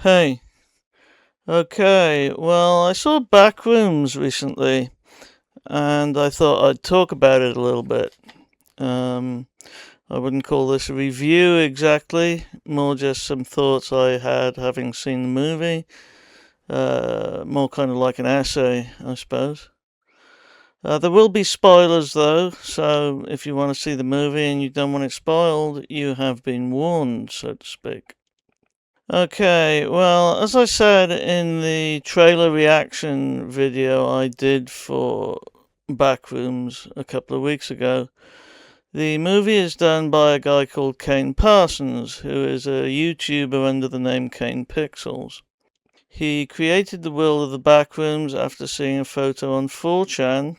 Hey, okay, well, I saw Backrooms recently, and I thought I'd talk about it a little bit. Um, I wouldn't call this a review exactly, more just some thoughts I had having seen the movie. More kind of like an essay, I suppose. There will be spoilers though, so if you want to see the movie and you don't want it spoiled, you have been warned, so to speak. Okay, well, as I said in the trailer reaction video I did for Backrooms a couple of weeks ago, the movie is done by a guy called Kane Parsons, who is a YouTuber under the name Kane Pixels. He created the world of the Backrooms after seeing a photo on 4chan,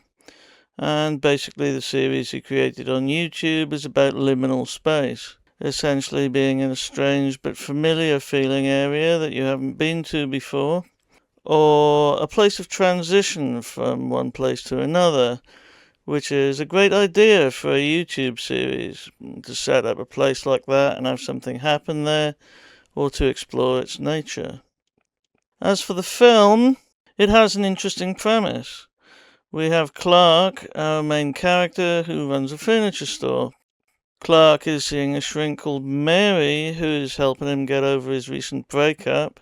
and basically the series he created on YouTube is about liminal space. Essentially being in a strange but familiar feeling area that you haven't been to before, or a place of transition from one place to another, which is a great idea for a YouTube series, to set up a place like that and have something happen there, or to explore its nature. As for the film, it has an interesting premise. We have Clark, our main character, who runs a furniture store. Clark is seeing a shrink called Mary who is helping him get over his recent breakup,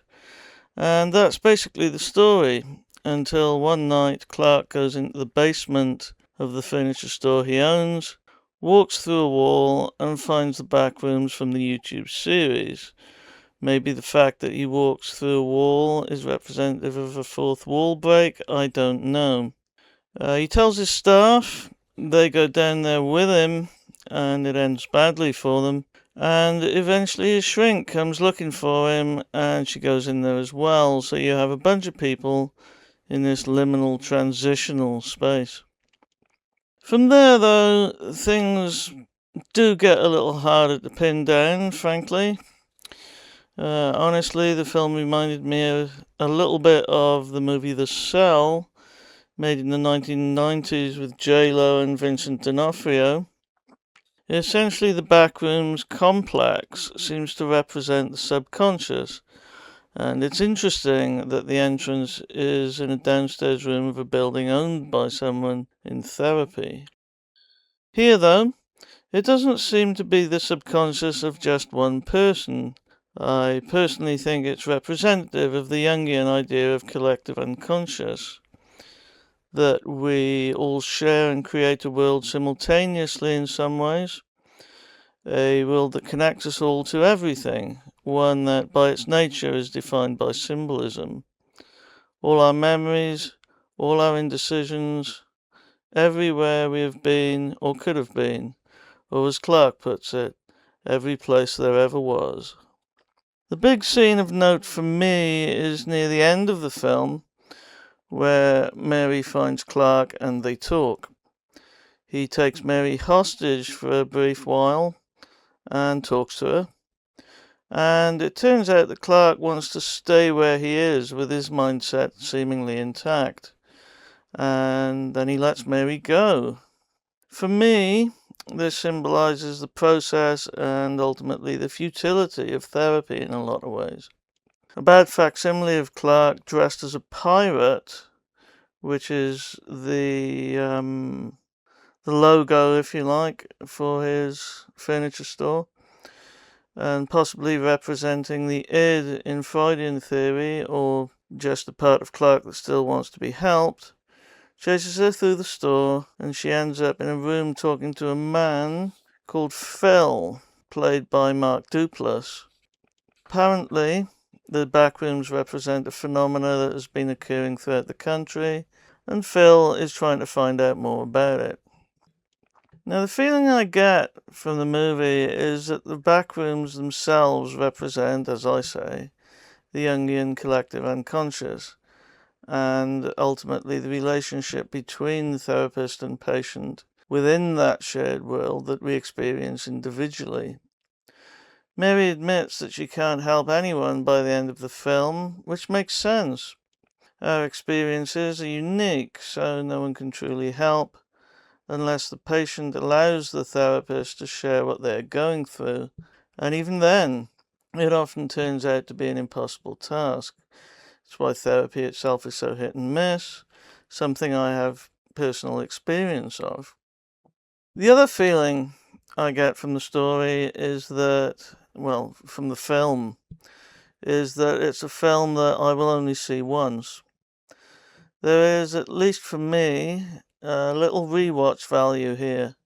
and that's basically the story. Until one night, Clark goes into the basement of the furniture store he owns, walks through a wall, and finds the back rooms from the YouTube series. Maybe the fact that he walks through a wall is representative of a fourth wall break, I don't know. He tells his staff, they go down there with him, and it ends badly for them. And eventually his shrink comes looking for him, and she goes in there as well. So you have a bunch of people in this liminal transitional space. From there, though, things do get a little harder to pin down, frankly. Honestly, the film reminded me a little bit of the movie The Cell, made in the 1990s with J-Lo and Vincent D'Onofrio. Essentially, the Backrooms complex seems to represent the subconscious, and it's interesting that the entrance is in a downstairs room of a building owned by someone in therapy. Here, though, it doesn't seem to be the subconscious of just one person. I personally think it's representative of the Jungian idea of collective unconscious, that we all share and create a world simultaneously in some ways, a world that connects us all to everything, one that by its nature is defined by symbolism. All our memories, all our indecisions, everywhere we have been or could have been, or as Clark puts it, every place there ever was. The big scene of note for me is near the end of the film, where Mary finds Clark and they talk. He takes Mary hostage for a brief while and talks to her. And it turns out that Clark wants to stay where he is with his mindset seemingly intact. And then he lets Mary go. For me, this symbolizes the process and ultimately the futility of therapy in a lot of ways. A bad facsimile of Clark dressed as a pirate, which is the logo, if you like, for his furniture store, and possibly representing the id in Freudian theory, or just the part of Clark that still wants to be helped, chases her through the store, and she ends up in a room talking to a man called Phil, played by Mark Duplass. Apparently, the backrooms represent a phenomena that has been occurring throughout the country, and Phil is trying to find out more about it. Now, the feeling I get from the movie is that the backrooms themselves represent, as I say, the Jungian collective unconscious, and ultimately the relationship between the therapist and patient within that shared world that we experience individually. Mary admits that she can't help anyone by the end of the film, which makes sense. Our experiences are unique, so no one can truly help unless the patient allows the therapist to share what they're going through. And even then, it often turns out to be an impossible task. That's why therapy itself is so hit and miss, something I have personal experience of. The other feeling I get from the story is that, well, from the film, is that it's a film that I will only see once. There is, at least for me, a little rewatch value here,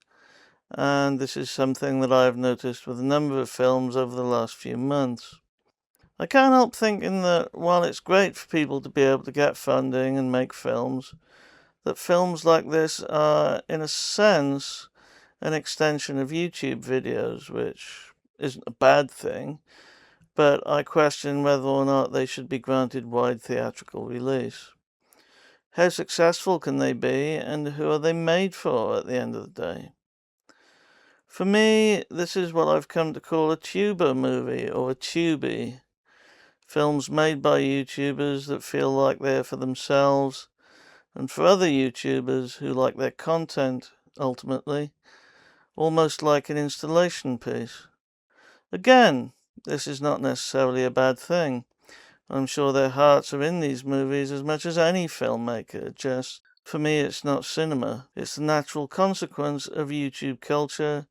and this is something that I've noticed with a number of films over the last few months. I can't help thinking that while it's great for people to be able to get funding and make films, that films like this are, in a sense, an extension of YouTube videos, which isn't a bad thing, but I question whether or not they should be granted wide theatrical release. How successful can they be, and who are they made for at the end of the day? For me, this is what I've come to call a tuber movie, or a tubie. Films made by YouTubers that feel like they're for themselves, and for other YouTubers who like their content, ultimately, almost like an installation piece. Again, this is not necessarily a bad thing. I'm sure their hearts are in these movies as much as any filmmaker, just for me it's not cinema. It's the natural consequence of YouTube culture,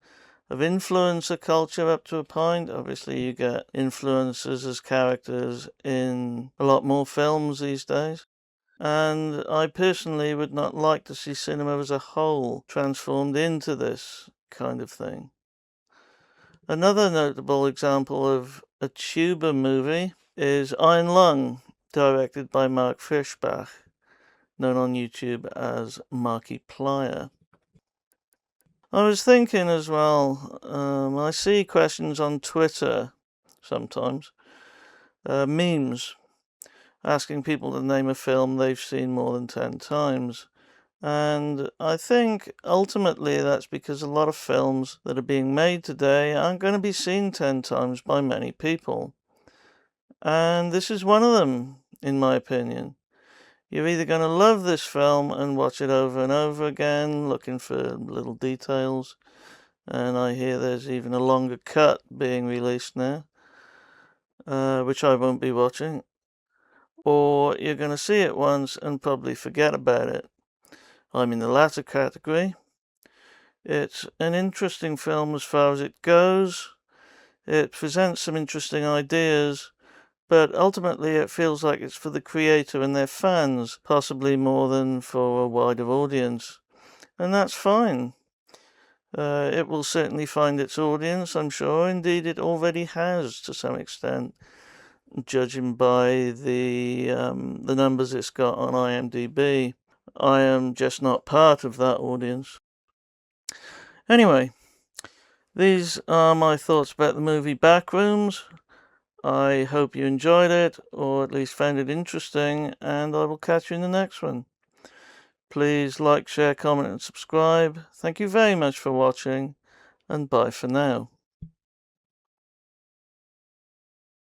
of influencer culture up to a point. Obviously you get influencers as characters in a lot more films these days. And I personally would not like to see cinema as a whole transformed into this kind of thing. Another notable example of a tuber movie is Iron Lung, directed by Mark Fischbach, known on YouTube as Markiplier. I was thinking as well, I see questions on Twitter sometimes, memes, asking people to name a film they've seen more than 10 times. And I think ultimately that's because a lot of films that are being made today aren't going to be seen 10 times by many people. And this is one of them, in my opinion. You're either going to love this film and watch it over and over again, looking for little details. And I hear there's even a longer cut being released now, which I won't be watching. Or you're going to see it once and probably forget about it. I'm in the latter category. It's an interesting film as far as it goes. It presents some interesting ideas, but ultimately it feels like it's for the creator and their fans, possibly more than for a wider audience. And that's fine. It will certainly find its audience, I'm sure. Indeed, it already has to some extent, judging by the numbers it's got on IMDb. I am just not part of that audience. Anyway, these are my thoughts about the movie Backrooms. I hope you enjoyed it, or at least found it interesting, and I will catch you in the next one. Please like, share, comment, and subscribe. Thank you very much for watching, and bye for now.